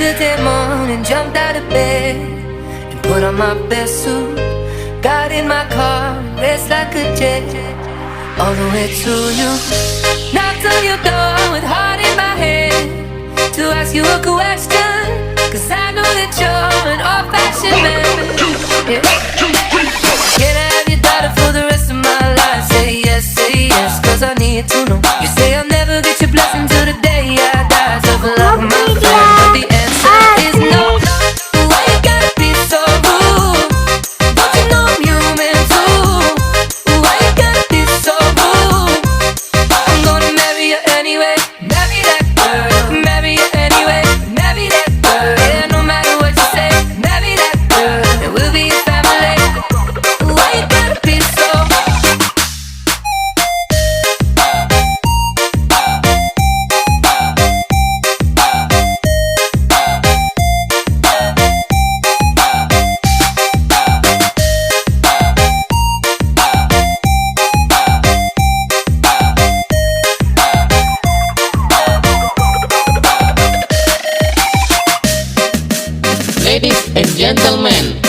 Yesterday morning, jumped out of bed and put on my best suit. Got in my car and raced like a jet all the way to you. Knocked on your door with heart in my head to ask you a question, 'cause I know that you're an old-fashioned man. Yeah. Can I have your daughter for the rest of my life? Say yes, 'cause I need to know. You say I'll never get your blessing till the day I die. So for love, my friend, but the answer is no. Why you gotta be so rude? Don't you know I'm human too? Why you gotta be so rude? I'm gonna marry you anyway. Marry that girl. Marry you anyway. Marry that girl. Yeah, no matter what you say. Marry that girl, and we'll be a family. Why you gotta be so? Ladies and gentlemen,